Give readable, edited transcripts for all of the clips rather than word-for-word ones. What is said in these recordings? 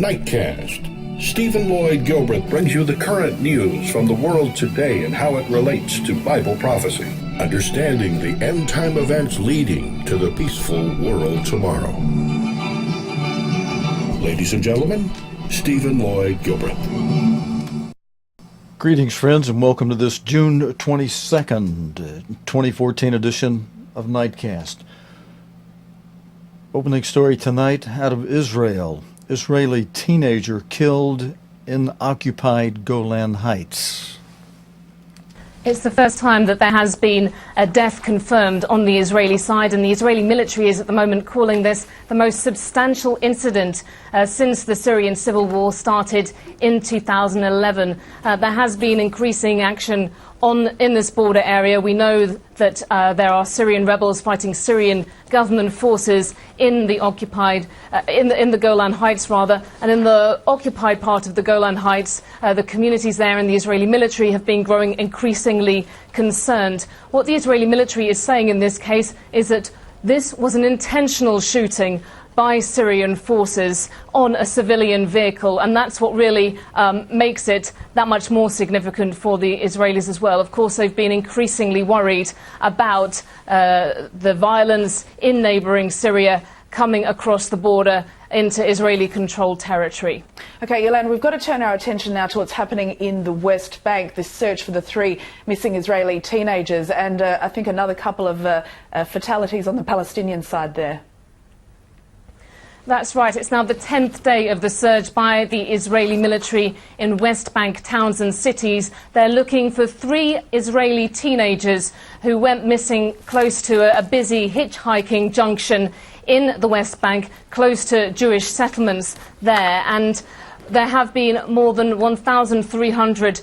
Nightcast. Stephen Lloyd Gilbert brings you the current news from the world today and how it relates to Bible prophecy. Understanding the end-time events leading to the peaceful world tomorrow. Ladies and gentlemen, Stephen Lloyd Gilbert. Greetings, friends, and welcome to this June 22nd, 2014 edition of Nightcast. Opening story tonight out of Israel. Israeli teenager killed in occupied Golan Heights. It's the first time that there has been a death confirmed on the Israeli side, and the Israeli military is at the moment calling this the most substantial incident since the Syrian civil war started in 2011. There has been increasing action in this border area. We know that there are Syrian rebels fighting Syrian government forces in the occupied, in the Golan Heights rather, and in the occupied part of the Golan Heights, the communities there and the Israeli military have been growing increasingly concerned. What the Israeli military is saying in this case is that this was an intentional shooting by Syrian forces on a civilian vehicle, and that's what really makes it that much more significant for the Israelis as well. Of course, they've been increasingly worried about the violence in neighbouring Syria coming across the border into Israeli-controlled territory. OK, Yolan, we've got to turn our attention now to what's happening in the West Bank, this search for the 3 missing Israeli teenagers, and I think another couple of fatalities on the Palestinian side there. That's right. It's now the 10th day of the surge by the Israeli military in West Bank towns and cities. They're looking for 3 Israeli teenagers who went missing close to a busy hitchhiking junction in the West Bank, close to Jewish settlements there. And there have been more than 1,300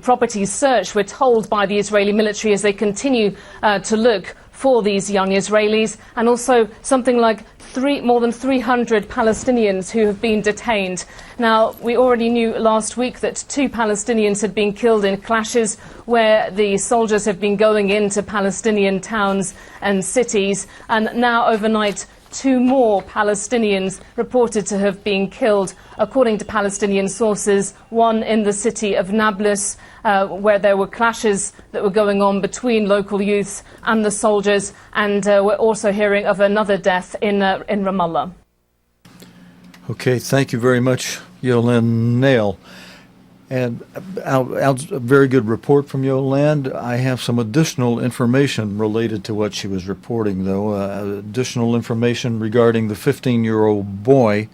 properties searched, we're told, by the Israeli military as they continue to look for these young Israelis, and also something like more than 300 Palestinians who have been detained. Now, we already knew last week that 2 Palestinians had been killed in clashes where the soldiers have been going into Palestinian towns and cities, and now overnight 2 more Palestinians reported to have been killed, according to Palestinian sources, one in the city of Nablus, where there were clashes that were going on between local youths and the soldiers, and we're also hearing of another death in Ramallah. Okay, thank you very much, Yolan Nail. And a very good report from Yolan. I have some additional information related to what she was reporting, though. Additional information regarding the 15-year-old boy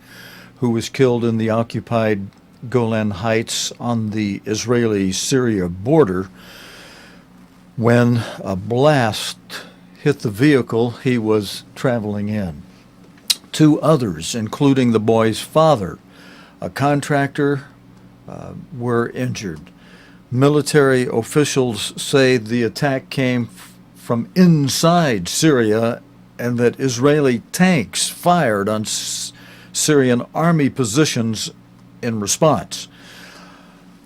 who was killed in the occupied Golan Heights on the Israeli-Syria border when a blast hit the vehicle he was traveling in. 2 others, including the boy's father, a contractor, were injured. Military officials say the attack came from inside Syria and that Israeli tanks fired on Syrian army positions in response.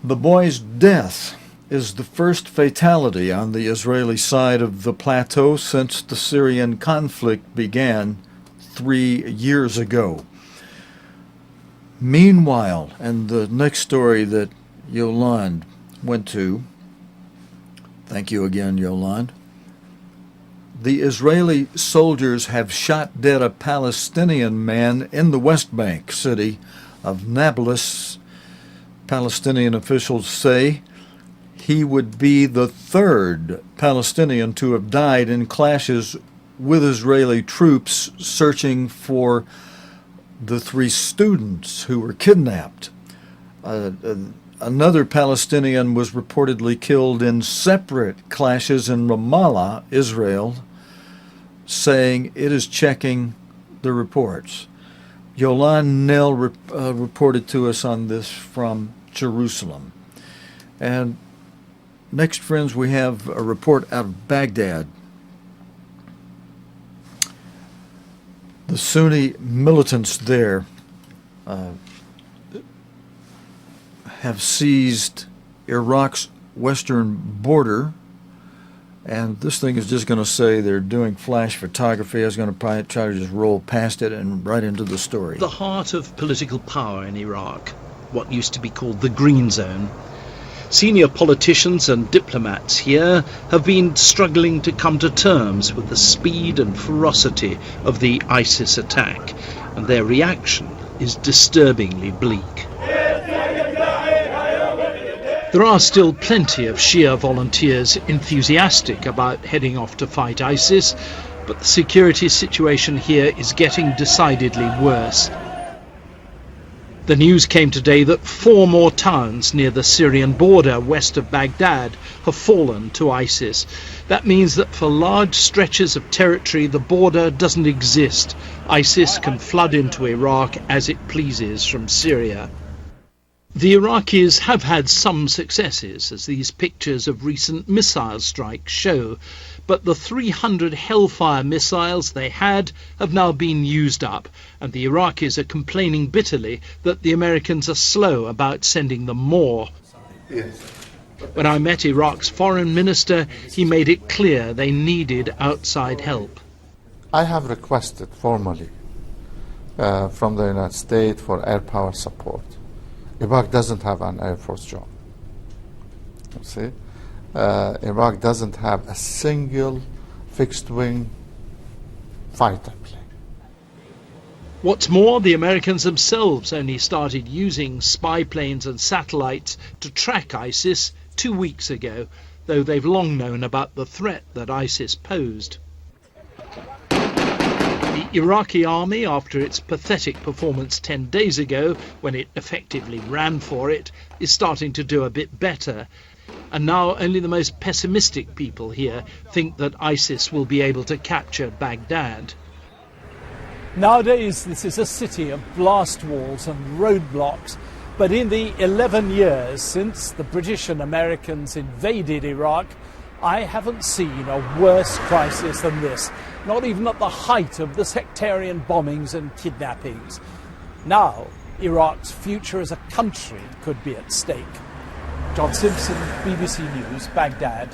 The boy's death is the first fatality on the Israeli side of the plateau since the Syrian conflict began 3 years ago. Meanwhile, and the next story that Yolan went to, thank you again, Yolan, the Israeli soldiers have shot dead a Palestinian man in the West Bank city of Nablus. Palestinian officials say he would be the 3rd Palestinian to have died in clashes with Israeli troops searching for the 3 students who were kidnapped. Another Palestinian was reportedly killed in separate clashes in Ramallah, Israel, saying it is checking the reports. Yolan Nell reported to us on this from Jerusalem. And next, friends, we have a report out of Baghdad. The Sunni militants there have seized Iraq's western border And this thing is just going to say they're doing flash photography. I was going to probably try to just roll past it and right into the story. The heart of political power in Iraq, what used to be called the Green Zone. Senior politicians and diplomats here have been struggling to come to terms with the speed and ferocity of the ISIS attack, and their reaction is disturbingly bleak. There are still plenty of Shia volunteers enthusiastic about heading off to fight ISIS, but the security situation here is getting decidedly worse. The news came today that 4 more towns near the Syrian border west of Baghdad have fallen to ISIS. That means that for large stretches of territory the border doesn't exist. ISIS can flood into Iraq as it pleases from Syria. The Iraqis have had some successes, as these pictures of recent missile strikes show, but the 300 Hellfire missiles they had have now been used up, and the Iraqis are complaining bitterly that the Americans are slow about sending them more. Yes. When I met Iraq's foreign minister, he made it clear they needed outside help. I have requested formally from the United States for air power support. Iraq doesn't have an Air Force job. You see? Iraq doesn't have a single fixed-wing fighter plane. What's more, the Americans themselves only started using spy planes and satellites to track ISIS 2 weeks ago, though they've long known about the threat that ISIS posed. The Iraqi army, after its pathetic performance 10 days ago, when it effectively ran for it, is starting to do a bit better. And now only the most pessimistic people here think that ISIS will be able to capture Baghdad. Nowadays, this is a city of blast walls and roadblocks. But in the 11 years since the British and Americans invaded Iraq, I haven't seen a worse crisis than this, not even at the height of the sectarian bombings and kidnappings. Now, Iraq's future as a country could be at stake. John Simpson, BBC News, Baghdad.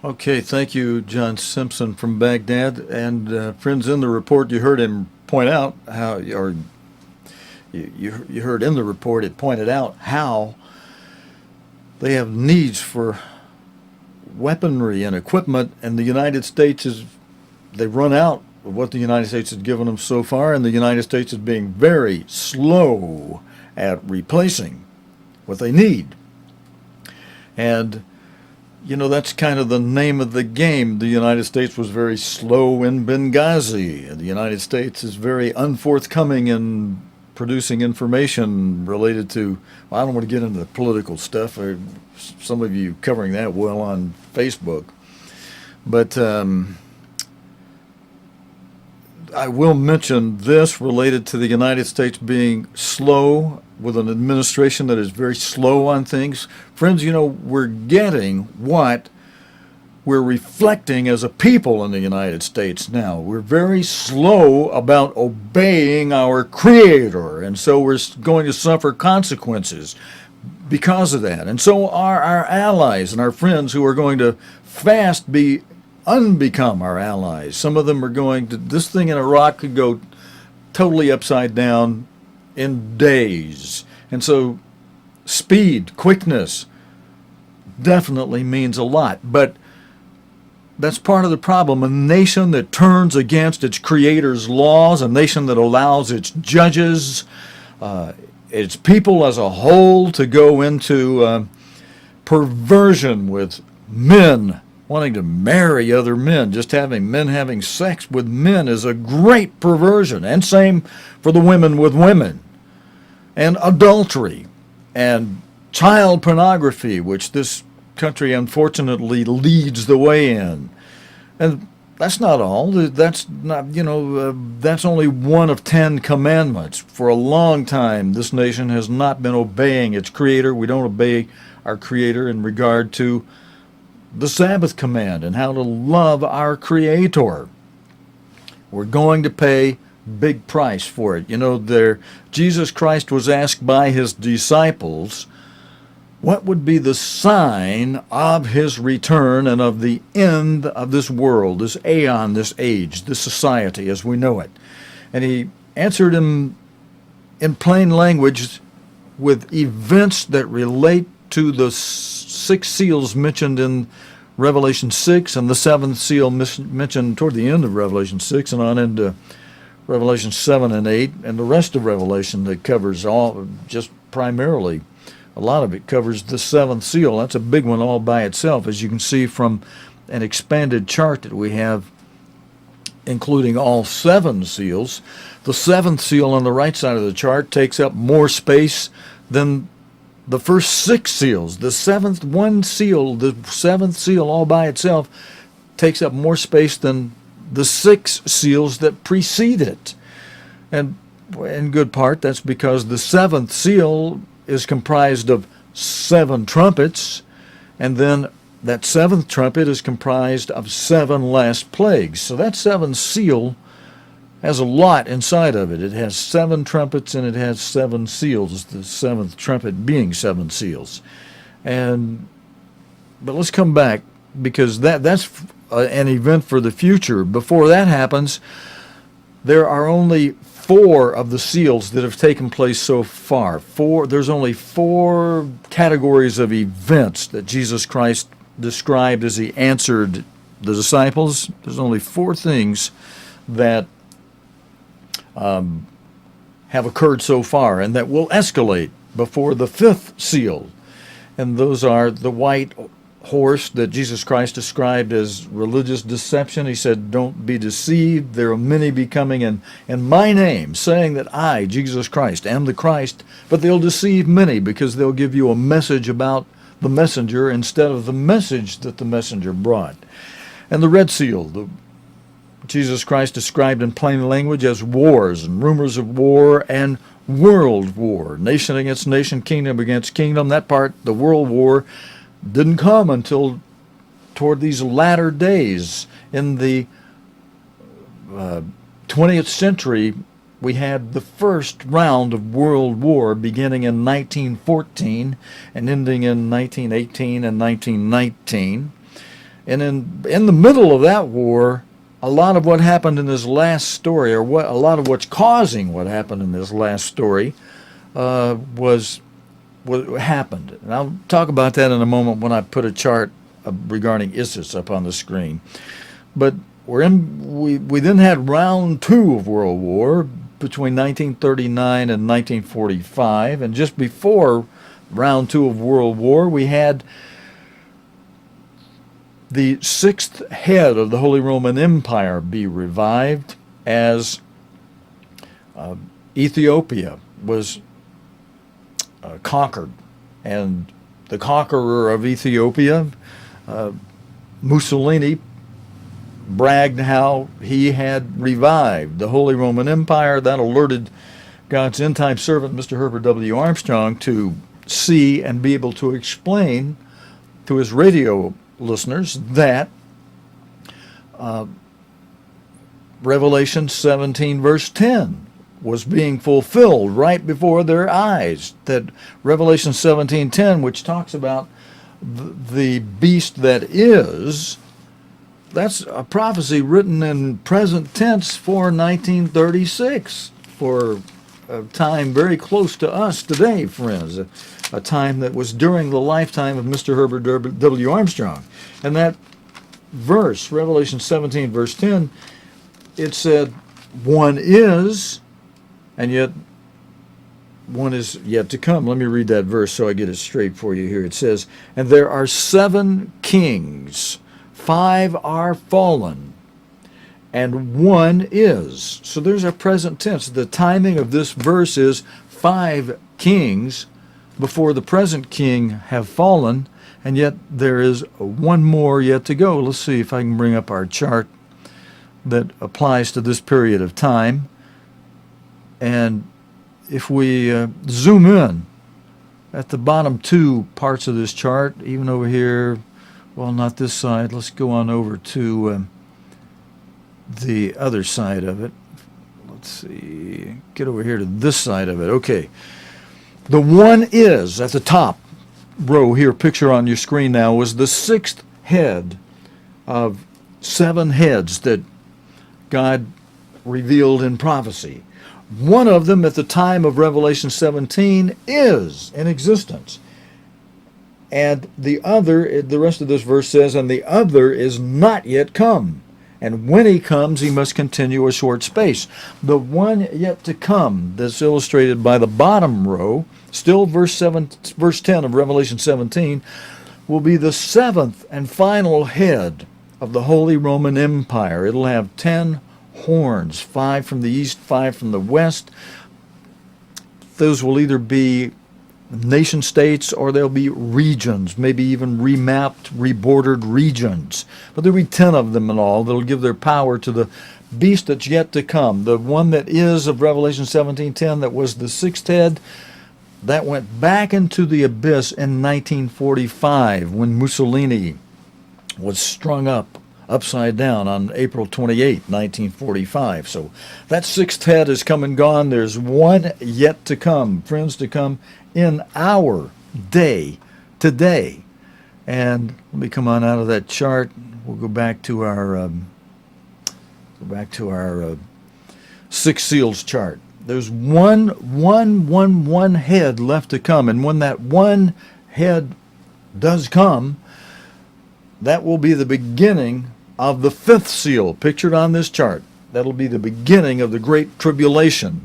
Okay, thank you, John Simpson from Baghdad. And friends, in the report you heard him point out how, or you heard in the report it pointed out how they have needs for weaponry and equipment, and the United States they've run out of what the United States has given them so far, and the United States is being very slow at replacing what they need. And, you know, that's kind of the name of the game. The United States was very slow in Benghazi. The United States is very unforthcoming in producing information related to, well, I don't want to get into the political stuff. Some of you covering that well on Facebook. But I will mention this related to the United States being slow with an administration that is very slow on things. Friends, you know, we're getting what we're reflecting as a people in the United States now. We're very slow about obeying our Creator, and so we're going to suffer consequences because of that. And so are our allies and our friends, who are going to fast unbecome our allies. Some of them are going to, this thing in Iraq could go totally upside down in days. And so speed, quickness definitely means a lot. But that's part of the problem. A nation that turns against its Creator's laws, a nation that allows its judges, its people as a whole to go into perversion with men wanting to marry other men. Just men having sex with men is a great perversion. And same for the women with women. And adultery and child pornography, which this country unfortunately leads the way in. And that's not all. That's not, that's only one of 10 commandments. For a long time, this nation has not been obeying its Creator. We don't obey our Creator in regard to the Sabbath command and how to love our Creator. We're going to pay big price for it. You know, Jesus Christ was asked by his disciples, what would be the sign of his return and of the end of this world, this aeon, this age, this society as we know it? And he answered him in plain language with events that relate to the six seals mentioned in Revelation 6 and the seventh seal mentioned toward the end of Revelation 6 and on into Revelation 7 and 8 and the rest of Revelation that covers all, just primarily, a lot of it covers the seventh seal. That's a big one all by itself, as you can see from an expanded chart that we have including all seven seals. The seventh seal on the right side of the chart takes up more space than the first six seals. The seventh seal all by itself takes up more space than the six seals that precede it. And in good part, that's because the seventh seal is comprised of seven trumpets, and then that seventh trumpet is comprised of seven last plagues. So that seventh seal has a lot inside of it. It has seven trumpets and it has seven seals, the seventh trumpet being seven seals. But let's come back, because that's an event for the future. Before that happens, there are only four of the seals that have taken place so far. There's only four categories of events that Jesus Christ described as he answered the disciples. There's only four things that have occurred so far and that will escalate before the fifth seal. And those are the white horse that Jesus Christ described as religious deception. He said, don't be deceived. There are many be coming in my name, saying that I, Jesus Christ, am the Christ, but they'll deceive many because they'll give you a message about the messenger instead of the message that the messenger brought. And the red seal, Jesus Christ described in plain language as wars and rumors of war and world war, nation against nation, kingdom against kingdom. That part, the world war, didn't come until toward these latter days. In the 20th century, we had the first round of World War beginning in 1914 and ending in 1918 and 1919. And in the middle of that war, a lot of what happened in this last story, or a lot of what's causing what happened in this last story, was what happened. And I'll talk about that in a moment when I put a chart regarding ISIS up on the screen. But we then had round two of World War between 1939 and 1945, and just before round two of World War, we had the sixth head of the Holy Roman Empire be revived as Ethiopia was conquered. And the conqueror of Ethiopia, Mussolini, bragged how he had revived the Holy Roman Empire. That alerted God's end-time servant, Mr. Herbert W. Armstrong, to see and be able to explain to his radio listeners that Revelation 17 verse 10 was being fulfilled right before their eyes. That Revelation 17:10, which talks about the beast that is, that's a prophecy written in present tense for 1936, for a time very close to us today, friends, a time that was during the lifetime of Mr. Herbert W. Armstrong. And that verse, Revelation 17, verse 10, it said, one is, and yet one is yet to come. Let me read that verse so I get it straight for you here. It says, and there are 7 kings, 5 are fallen, and 1 is. So there's our present tense. The timing of this verse is 5 kings before the present king have fallen, and yet there is 1 more yet to go. Let's see if I can bring up our chart that applies to this period of time. And if we zoom in at the bottom 2 parts of this chart, even over here, well, not this side, let's go on over to the other side of it. Let's see, get over here to this side of it. Okay. The one is at the top, row here, picture on your screen now, was the sixth head of 7 heads that God revealed in prophecy. One of them at the time of Revelation 17 is in existence. And the other, the rest of this verse says, and the other is not yet come. And when he comes, he must continue a short space. The one yet to come, that's illustrated by the bottom row, still verse 10 of Revelation 17, will be the 7th and final head of the Holy Roman Empire. It'll have 10 horns, 5 from the east, 5 from the west. Those will either be nation states or they'll be regions, maybe even remapped, rebordered regions. But there'll be 10 of them in all that'll give their power to the beast that's yet to come. The one that is of Revelation 17:10 that was the 6th head, that went back into the abyss in 1945 when Mussolini was strung up upside down on April 28, 1945. So that 6th head is come and gone. There's one yet to come, friends, to come in our day today. And let me come on out of that chart. We'll go back to our 6 seals chart. There's one head left to come, and when that one head does come, that will be the beginning of the 5th seal, pictured on this chart. That'll be the beginning of the Great Tribulation.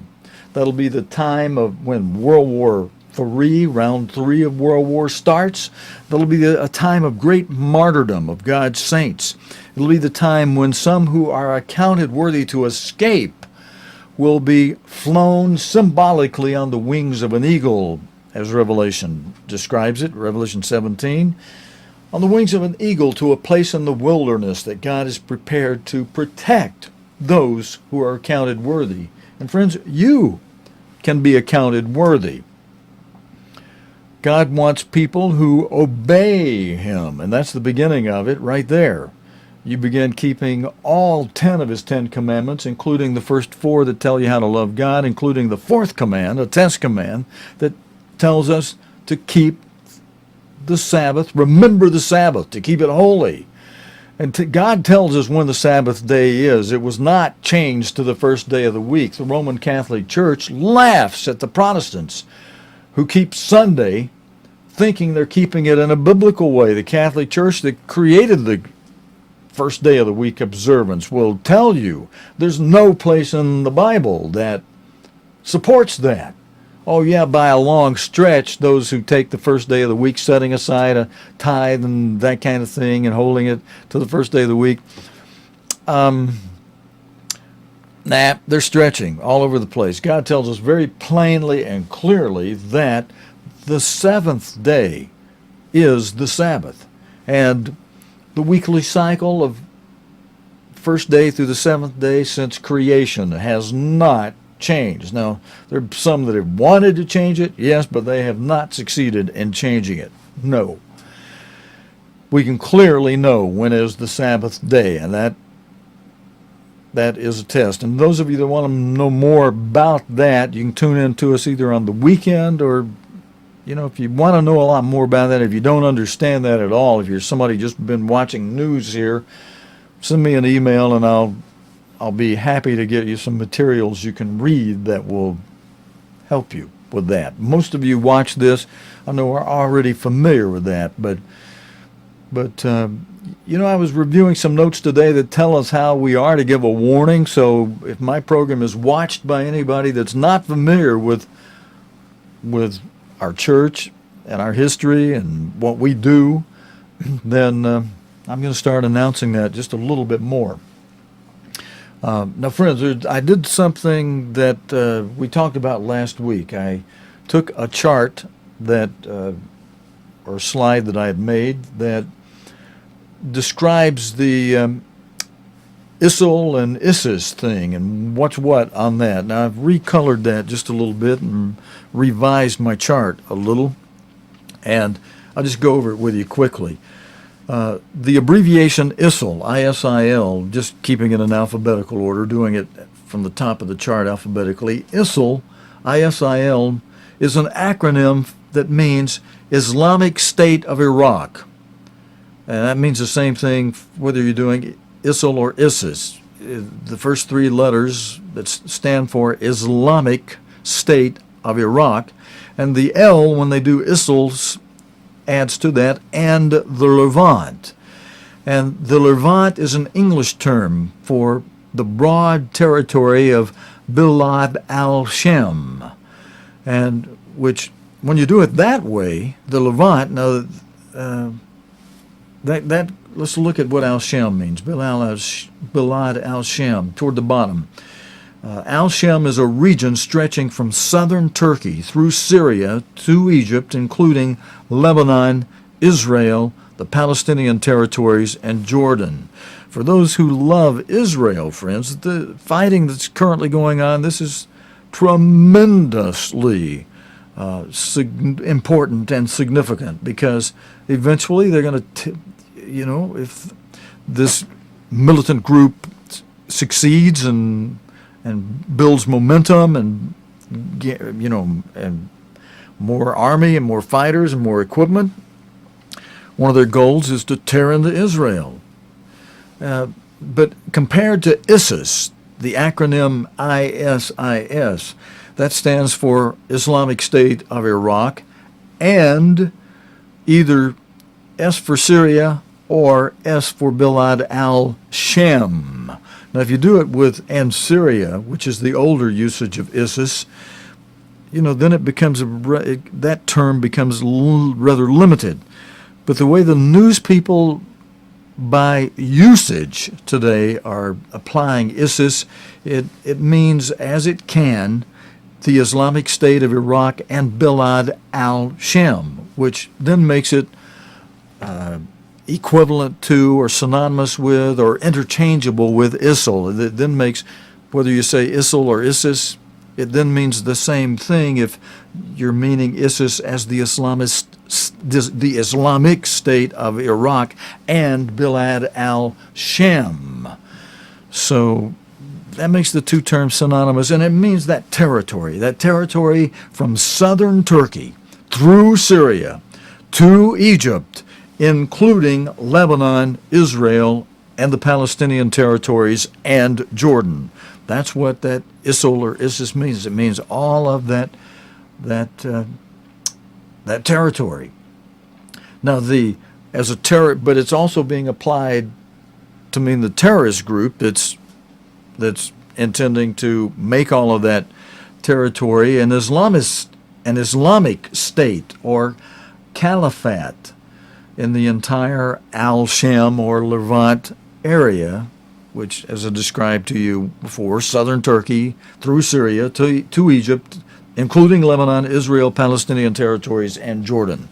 That'll be the time of when World War III, round 3 of World War starts. That'll be a time of great martyrdom of God's saints. It'll be the time when some who are accounted worthy to escape will be flown symbolically on the wings of an eagle, as Revelation describes it, Revelation 17. On the wings of an eagle to a place in the wilderness that God is prepared to protect those who are accounted worthy. And friends, you can be accounted worthy. God wants people who obey Him, and that's the beginning of it right there. You begin keeping all 10 of His 10 commandments, including the first 4 that tell you how to love God, including the 4th command, a test command, that tells us to keep the Sabbath, remember the Sabbath, to keep it holy. And God tells us when the Sabbath day is. It was not changed to the first day of the week. The Roman Catholic Church laughs at the Protestants who keep Sunday thinking they're keeping it in a biblical way. The Catholic Church that created the first day of the week observance will tell you there's no place in the Bible that supports that. Oh yeah, by a long stretch, those who take the first day of the week, setting aside a tithe and that kind of thing and holding it to the first day of the week, they're stretching all over the place. God tells us very plainly and clearly that the 7th day is the Sabbath. And the weekly cycle of first day through the 7th day since creation has not changed. Now, there are some that have wanted to change it, yes, but they have not succeeded in changing it. No. We can clearly know when is the Sabbath day, and that is a test. And those of you that want to know more about that, you can tune in to us either on the weekend or, if you want to know a lot more about that, if you don't understand that at all, if you're somebody just been watching news here, send me an email and I'll be happy to get you some materials you can read that will help you with that. Most of you watch this, I know, are already familiar with that, but I was reviewing some notes today that tell us how we are to give a warning. So if my program is watched by anybody that's not familiar with our church and our history and what we do, then I'm going to start announcing that just a little bit more. Now, friends, I did something that we talked about last week. I took a chart or slide that I had made that describes the ISIL and ISIS thing and what's what on that. Now, I've recolored that just a little bit and revised my chart a little, and I'll just go over it with you quickly. The abbreviation ISIL, I-S-I-L, just keeping it in alphabetical order, doing it from the top of the chart alphabetically. ISIL, I-S-I-L, is an acronym that means Islamic State of Iraq. And that means the same thing whether you're doing ISIL or ISIS. The first three letters that stand for Islamic State of Iraq, and the L, when they do ISIL, adds to that, and the Levant. And the Levant is an English term for the broad territory of Bilad al-Shem, and which, when you do it that way, the Levant, now let's look at what al-Shem means. Bilad al-Shem, toward the bottom. Al-Shem is a region stretching from southern Turkey through Syria to Egypt, including Lebanon, Israel, the Palestinian territories, and Jordan. For those who love Israel, friends, the fighting that's currently going on, this is tremendously important and significant, because eventually they're going to, if this militant group succeeds and builds momentum and and more army and more fighters and more equipment, one of their goals is to tear into Israel. But compared to ISIS, the acronym ISIS, that stands for Islamic State of Iraq, and either S for Syria or S for Bilad al-Shem. Now, if you do it with and Syria, which is the older usage of ISIS, then it becomes that term becomes rather limited. But the way the news people by usage today are applying ISIS, it means, as it can, the Islamic State of Iraq and Bilad al-Shem, which then makes it equivalent to or synonymous with or interchangeable with ISIL. It then makes, whether you say ISIL or ISIS, it then means the same thing if you're meaning ISIS as the Islamic State of Iraq and Bilad al-Shem. So that makes the two terms synonymous, and it means that territory from southern Turkey through Syria to Egypt, including Lebanon, Israel, and the Palestinian territories, and Jordan. That's what that ISIL or ISIS means. It means all of that territory. Now, but it's also being applied to mean the terrorist group that's intending to make all of that territory an Islamic state or caliphate in the entire al-Shem or Levant area, which, as I described to you before, southern Turkey through Syria to Egypt, including Lebanon, Israel, Palestinian territories, and Jordan.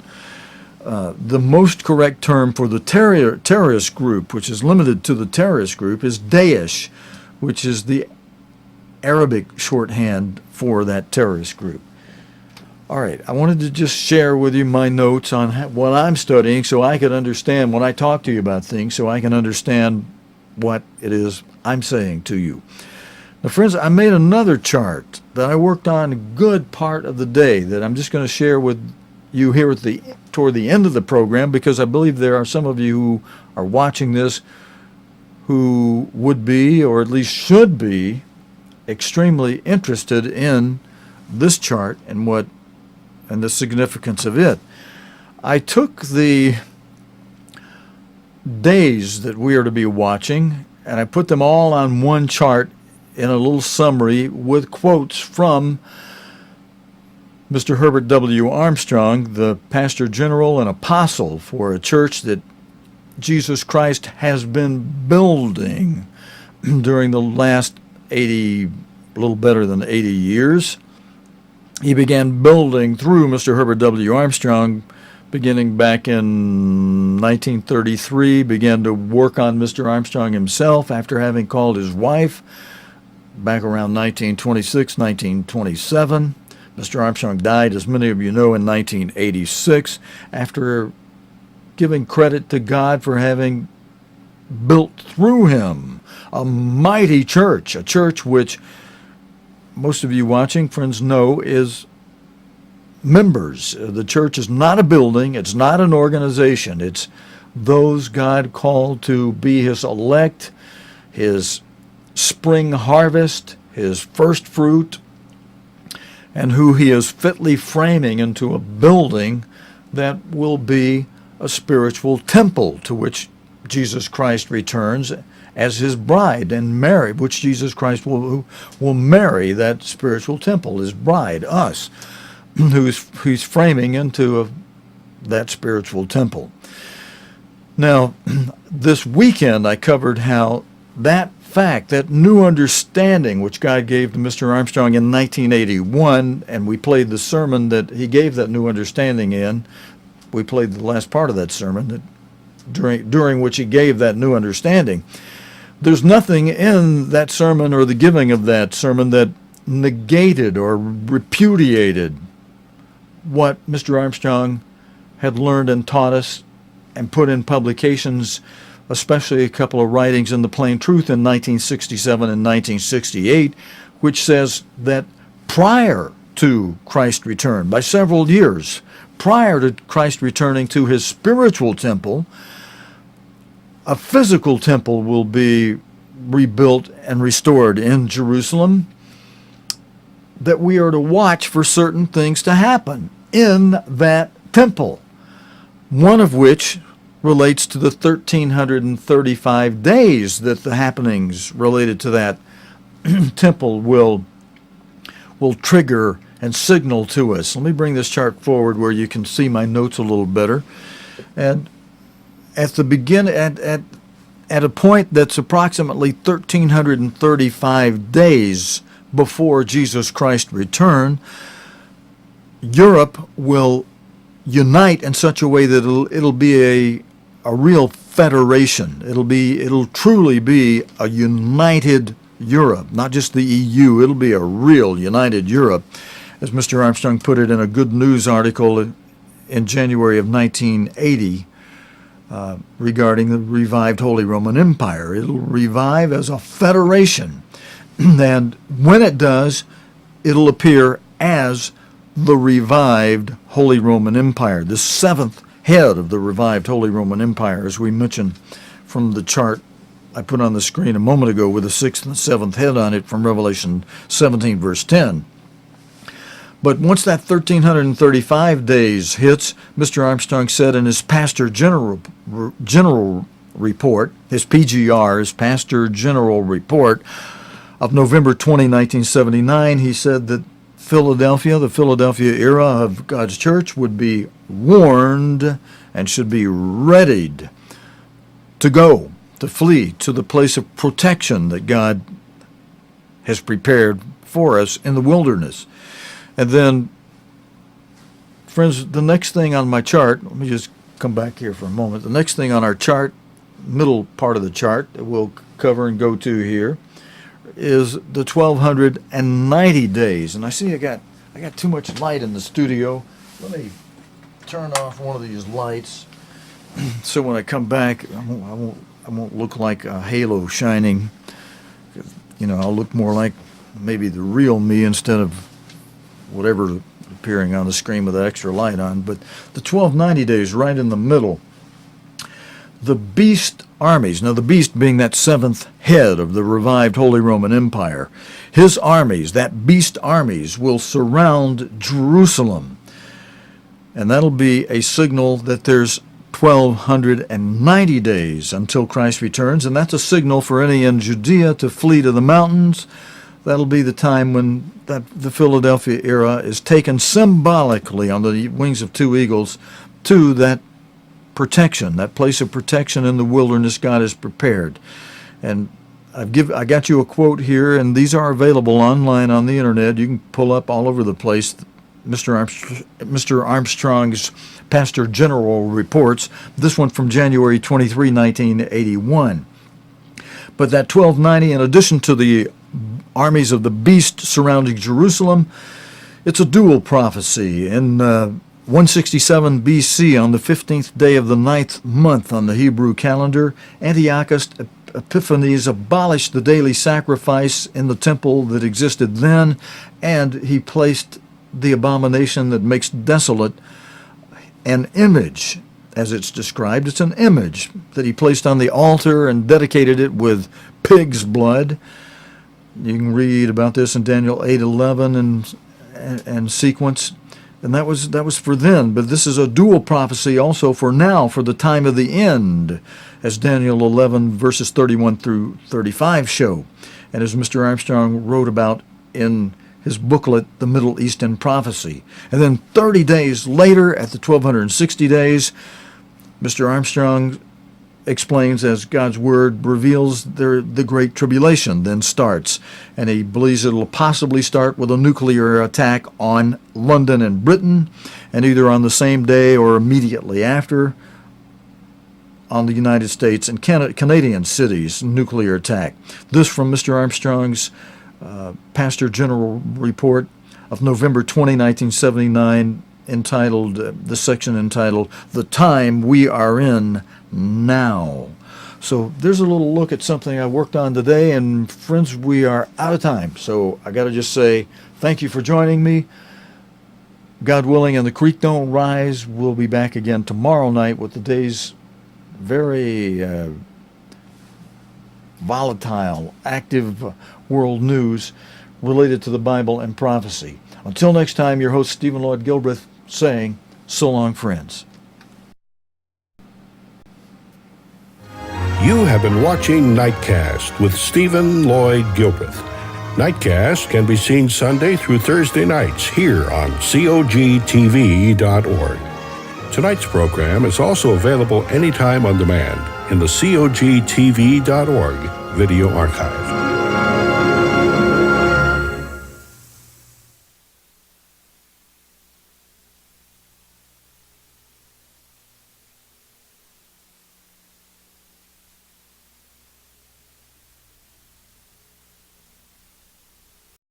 The most correct term for the terrorist group, which is limited to the terrorist group, is Daesh, which is the Arabic shorthand for that terrorist group. All right, I wanted to just share with you my notes on what I'm studying so I could understand when I talk to you about things, so I can understand what it is I'm saying to you. Now, friends, I made another chart that I worked on a good part of the day that I'm just going to share with you here toward the end of the program, because I believe there are some of you who are watching this who would be, or at least should be, extremely interested in this chart and the significance of it. I took the days that we are to be watching and I put them all on one chart in a little summary with quotes from Mr. Herbert W. Armstrong, the pastor general and apostle for a church that Jesus Christ has been building during the last a little better than 80 years. He began building through Mr. Herbert W. Armstrong beginning back in 1933, began to work on Mr. Armstrong himself after having called his wife back around 1926, 1927. Mr. Armstrong died, as many of you know, in 1986 after giving credit to God for having built through him a mighty church, a church which most of you watching, friends, know is members. The church is not a building. It's not an organization. It's those God called to be his elect, his spring harvest, his first fruit, and who he is fitly framing into a building that will be a spiritual temple to which Jesus Christ returns as his bride and marry, which Jesus Christ will marry that spiritual temple, his bride, us, who's framing into that spiritual temple. Now, this weekend I covered how that fact, that new understanding which God gave to Mr. Armstrong in 1981, and we played the sermon that he gave that new understanding in. We played the last part of that sermon that during which he gave that new understanding. There's nothing in that sermon or the giving of that sermon that negated or repudiated what Mr. Armstrong had learned and taught us and put in publications, especially a couple of writings in the Plain Truth in 1967 and 1968, which says that prior to Christ's return, by several years, prior to Christ returning to his spiritual temple, a physical temple will be rebuilt and restored in Jerusalem, that we are to watch for certain things to happen in that temple, one of which relates to the 1,335 days that the happenings related to that temple will trigger and signal to us. Let me bring this chart forward where you can see my notes a little better. And at the beginning, at a point that's approximately 1,335 days before Jesus Christ's return, Europe will unite in such a way that it'll be a real federation. It'll truly be a united Europe, not just the EU. It'll be a real united Europe, as Mr. Armstrong put it in a Good News article in January of 1980 regarding the revived Holy Roman Empire. It'll revive as a federation, and when it does, it'll appear as the revived Holy Roman Empire, the seventh head of the revived Holy Roman Empire, as we mentioned from the chart I put on the screen a moment ago with the sixth and seventh head on it from Revelation 17, verse 10. But once that 1,335 days hits, Mr. Armstrong said in his Pastor General Report, his PGR, his Pastor General Report of November 20, 1979, he said that the Philadelphia era of God's church would be warned and should be readied to flee to the place of protection that God has prepared for us in the wilderness. And then, friends, the next thing on my chart, let me just come back here for a moment. The next thing on our chart, middle part of the chart that we'll cover and go to here, is the 1,290 days. And I see I got too much light in the studio. Let me turn off one of these lights so when I come back, I won't look like a halo shining. You know, I'll look more like maybe the real me instead of whatever appearing on the screen with the extra light on. But the 1,290 days right in the middle, the beast armies, now the beast being that seventh head of the revived Holy Roman Empire, his armies, that beast armies, will surround Jerusalem. And that'll be a signal that there's 1,290 days until Christ returns, and that's a signal for any in Judea to flee to the mountains. That'll be the time when the Philadelphia era is taken symbolically on the wings of two eagles to that protection, that place of protection in the wilderness God has prepared. And I got you a quote here, and these are available online on the internet. You can pull up all over the place Mr. Armstrong's Pastor General reports. This one from January 23, 1981. But that 1,290, in addition to the armies of the beast surrounding Jerusalem, it's a dual prophecy. In 167 BC, on the 15th day of the 9th month on the Hebrew calendar, Antiochus Epiphanes abolished the daily sacrifice in the temple that existed then, and he placed the abomination that makes desolate, an image, as it's described. It's an image that he placed on the altar and dedicated it with pig's blood. You can read about this in Daniel 8:11 and sequence. And that was for then, but this is a dual prophecy also for now, for the time of the end, as Daniel 11 verses 31 through 35 show. And as Mr. Armstrong wrote about in his booklet, The Middle Eastern Prophecy. And then 30 days later, at the 1260 days, Mr. Armstrong explains as God's Word reveals the Great Tribulation then starts. And he believes it'll possibly start with a nuclear attack on London and Britain, and either on the same day or immediately after on the United States and Canadian cities, nuclear attack. This from Mr. Armstrong's Pastor General Report of November 20, 1979, entitled, the section entitled, The Time We Are In Now. So there's a little look at something I worked on today, and friends, we are out of time. So I got to just say thank you for joining me. God willing, and the creek don't rise. We'll be back again tomorrow night with the day's very volatile, active world news related to the Bible and prophecy. Until next time, your host, Stephen Lloyd Gilbert, saying, so long, friends. You have been watching Nightcast with Stephen Lloyd Gilbert. Nightcast can be seen Sunday through Thursday nights here on cogtv.org. Tonight's program is also available anytime on demand in the cogtv.org video archive.